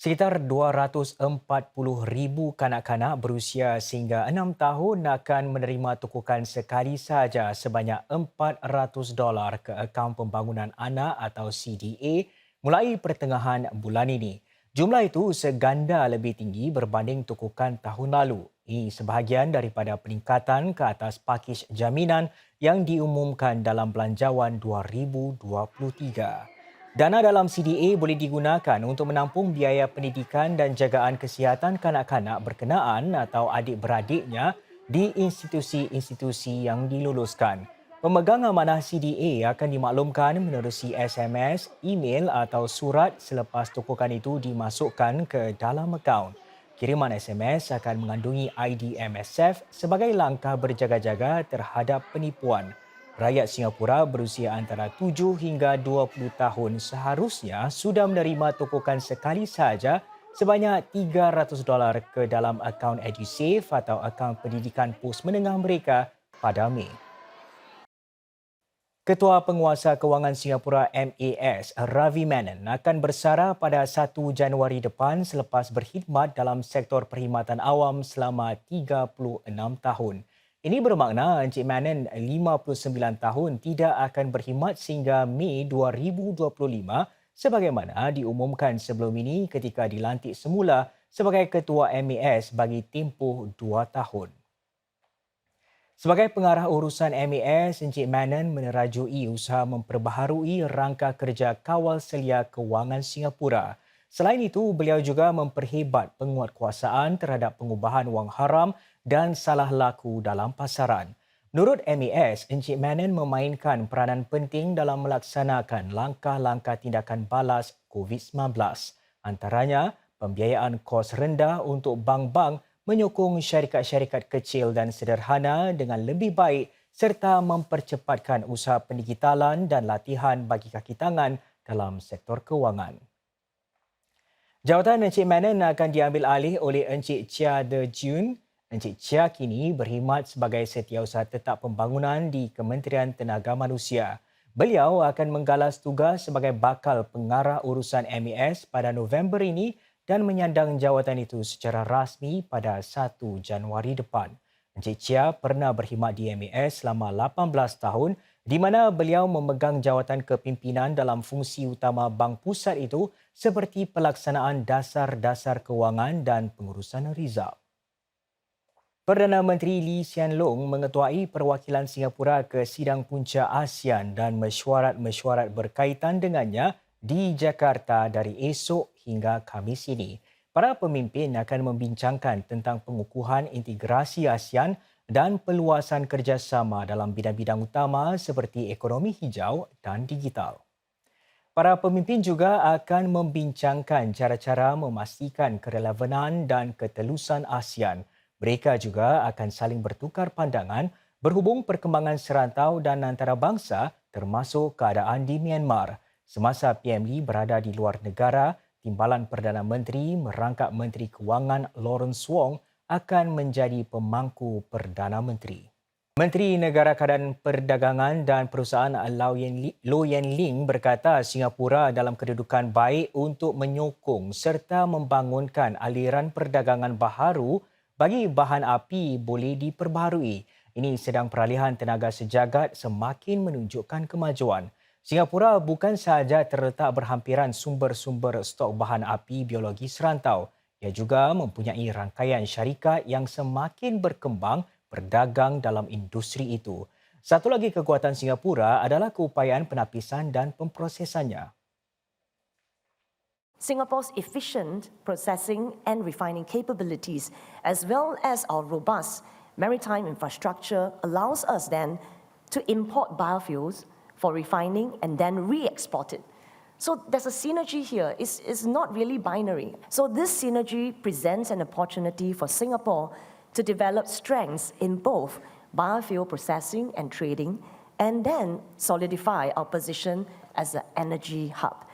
Sekitar 240,000 kanak-kanak berusia sehingga 6 tahun akan menerima tukukan sekali sahaja sebanyak $400 ke akaun pembangunan anak atau CDA mulai pertengahan bulan ini. Jumlah itu seganda lebih tinggi berbanding tukukan tahun lalu. Ini sebahagian daripada peningkatan ke atas pakej jaminan yang diumumkan dalam Belanjawan 2023. Dana dalam CDA boleh digunakan untuk menampung biaya pendidikan dan jagaan kesihatan kanak-kanak berkenaan atau adik-beradiknya di institusi-institusi yang diluluskan. Pemegang amanah CDA akan dimaklumkan menerusi SMS, email atau surat selepas tukukan itu dimasukkan ke dalam akaun. Kiriman SMS akan mengandungi ID MSF sebagai langkah berjaga-jaga terhadap penipuan. Rakyat Singapura berusia antara 7 hingga 20 tahun seharusnya sudah menerima tukukan sekali sahaja sebanyak $300 ke dalam akaun EduSave atau akaun pendidikan pos menengah mereka pada Mei. Ketua Penguasa Kewangan Singapura MAS, Ravi Menon akan bersara pada 1 Januari depan selepas berkhidmat dalam sektor perkhidmatan awam selama 36 tahun. Ini bermakna Encik Menon 59 tahun tidak akan berkhidmat sehingga Mei 2025 sebagaimana diumumkan sebelum ini ketika dilantik semula sebagai Ketua MAS bagi tempoh 2 tahun. Sebagai pengarah urusan MAS, Encik Menon menerajui usaha memperbaharui rangka kerja kawal selia kewangan Singapura. Selain itu, beliau juga memperhebat penguatkuasaan terhadap pengubahan wang haram dan salah laku dalam pasaran. Menurut MAS, Encik Menon memainkan peranan penting dalam melaksanakan langkah-langkah tindakan balas COVID-19. Antaranya, pembiayaan kos rendah untuk bank-bank, menyokong syarikat-syarikat kecil dan sederhana dengan lebih baik serta mempercepatkan usaha pendigitalan dan latihan bagi kaki tangan dalam sektor kewangan. Jawatan Encik Menon akan diambil alih oleh Encik Chia De Jun. Encik Chia kini berkhidmat sebagai Setiausaha Tetap Pembangunan di Kementerian Tenaga Manusia. Beliau akan menggalas tugas sebagai bakal pengarah urusan MAS pada November ini dan menyandang jawatan itu secara rasmi pada 1 Januari depan. Encik Chia pernah berkhidmat di MAS selama 18 tahun di mana beliau memegang jawatan kepimpinan dalam fungsi utama Bank Pusat itu seperti pelaksanaan dasar-dasar kewangan dan pengurusan rizal. Perdana Menteri Lee Hsien Loong mengetuai perwakilan Singapura ke Sidang Punca ASEAN dan mesyuarat-mesyuarat berkaitan dengannya di Jakarta dari esok hingga Khamis ini. Para pemimpin akan membincangkan tentang pengukuhan integrasi ASEAN dan peluasan kerjasama dalam bidang-bidang utama seperti ekonomi hijau dan digital. Para pemimpin juga akan membincangkan cara-cara memastikan kerelevanan dan ketelusan ASEAN. Mereka juga akan saling bertukar pandangan berhubung perkembangan serantau dan antarabangsa termasuk keadaan di Myanmar. Semasa PM Lee berada di luar negara, Timbalan Perdana Menteri merangkap Menteri Kewangan Lawrence Wong akan menjadi pemangku Perdana Menteri. Menteri Negara Keadaan Perdagangan dan Perusahaan Low Yen Ling berkata Singapura dalam kedudukan baik untuk menyokong serta membangunkan aliran perdagangan baharu bagi bahan api boleh diperbaharui. Ini sedang peralihan tenaga sejagat semakin menunjukkan kemajuan. Singapura bukan sahaja terletak berhampiran sumber-sumber stok bahan api biologi serantau. Ia juga mempunyai rangkaian syarikat yang semakin berkembang berdagang dalam industri itu. Satu lagi kekuatan Singapura adalah keupayaan penapisan dan pemprosesannya. Singapore's efficient processing and refining capabilities, as well as our robust maritime infrastructure, allows us then to import biofuels for refining and then re-export it. So there's a synergy here. It's not really binary. So this synergy presents an opportunity for Singapore to develop strengths in both biofuel processing and trading, and then solidify our position as an energy hub.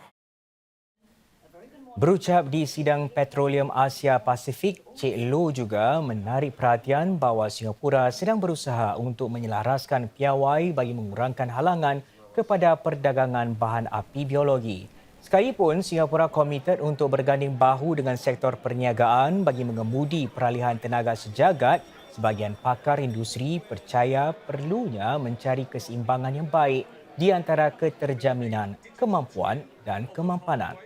Berucap di sidang Petroleum Asia Pasifik, Cik Loh juga menarik perhatian bahawa Singapura sedang berusaha untuk menyelaraskan piawai bagi mengurangkan halangan kepada perdagangan bahan api biologi. Sekalipun Singapura komited untuk berganding bahu dengan sektor perniagaan bagi mengemudi peralihan tenaga sejagat, sebahagian pakar industri percaya perlunya mencari keseimbangan yang baik di antara keterjaminan, kemampuan dan kemampanan.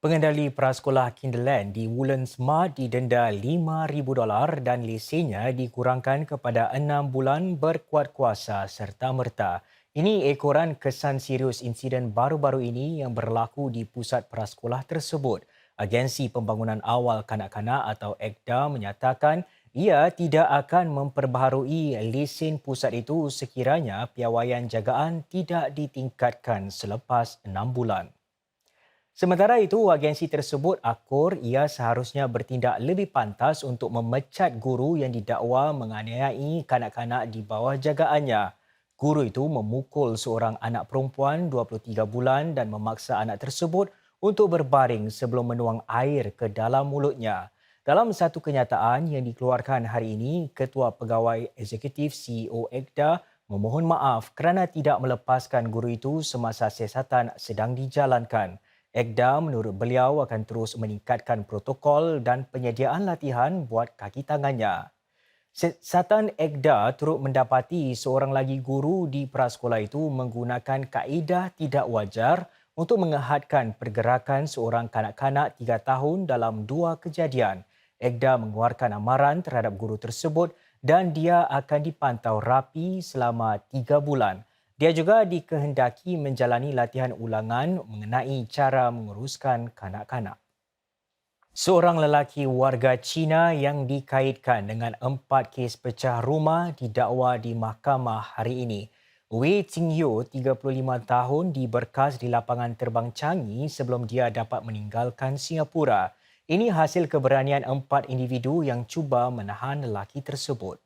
Pengendali prasekolah Kinderland di Woodlands Smart didenda $5,000 dan lesennya dikurangkan kepada 6 bulan berkuat kuasa serta-merta. Ini ekoran kesan serius insiden baru-baru ini yang berlaku di pusat prasekolah tersebut. Agensi Pembangunan Awal Kanak-Kanak atau ACDA menyatakan ia tidak akan memperbaharui lesen pusat itu sekiranya piawaian jagaan tidak ditingkatkan selepas 6 bulan. Sementara itu, agensi tersebut akur ia seharusnya bertindak lebih pantas untuk memecat guru yang didakwa menganiayai kanak-kanak di bawah jagaannya. Guru itu memukul seorang anak perempuan 23 bulan dan memaksa anak tersebut untuk berbaring sebelum menuang air ke dalam mulutnya. Dalam satu kenyataan yang dikeluarkan hari ini, Ketua Pegawai Eksekutif CEO ACDA memohon maaf kerana tidak melepaskan guru itu semasa siasatan sedang dijalankan. ACDA menurut beliau akan terus meningkatkan protokol dan penyediaan latihan buat kaki tangannya. Siasatan ACDA turut mendapati seorang lagi guru di prasekolah itu menggunakan kaedah tidak wajar untuk mengehadkan pergerakan seorang kanak-kanak 3 tahun dalam 2 kejadian. ACDA mengeluarkan amaran terhadap guru tersebut dan dia akan dipantau rapi selama 3 bulan. Dia juga dikehendaki menjalani latihan ulangan mengenai cara menguruskan kanak-kanak. Seorang lelaki warga Cina yang dikaitkan dengan 4 kes pecah rumah didakwa di mahkamah hari ini. Wei Qingyu, 35 tahun, diberkas di lapangan terbang Changi sebelum dia dapat meninggalkan Singapura. Ini hasil keberanian 4 individu yang cuba menahan lelaki tersebut.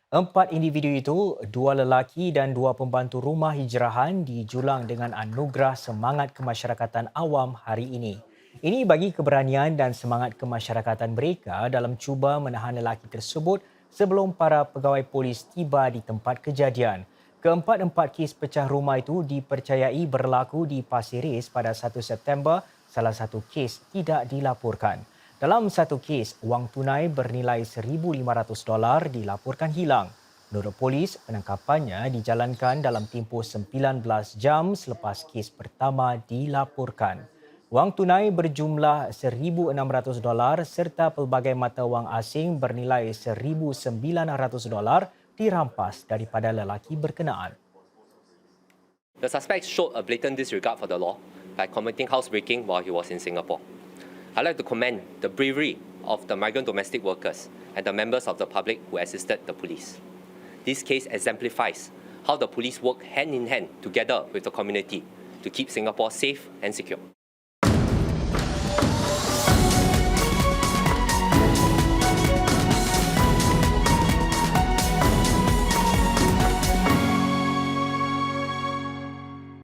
4 individu itu, 2 lelaki dan 2 pembantu rumah hijrahan dijulang dengan anugerah semangat kemasyarakatan awam hari ini. Ini bagi keberanian dan semangat kemasyarakatan mereka dalam cuba menahan lelaki tersebut sebelum para pegawai polis tiba di tempat kejadian. Keempat-empat kes pecah rumah itu dipercayai berlaku di Pasir Ris pada 1 September, salah satu kes tidak dilaporkan. Dalam satu kes, wang tunai bernilai $1,500 dilaporkan hilang. Menurut polis, penangkapannya dijalankan dalam tempoh 19 jam selepas kes pertama dilaporkan. Wang tunai berjumlah $1,600 serta pelbagai mata wang asing bernilai $1,900 dirampas daripada lelaki berkenaan. The suspect showed a blatant disregard for the law by committing housebreaking while he was in Singapore. I'd like to commend the bravery of the migrant domestic workers and the members of the public who assisted the police. This case exemplifies how the police work hand in hand together with the community to keep Singapore safe and secure.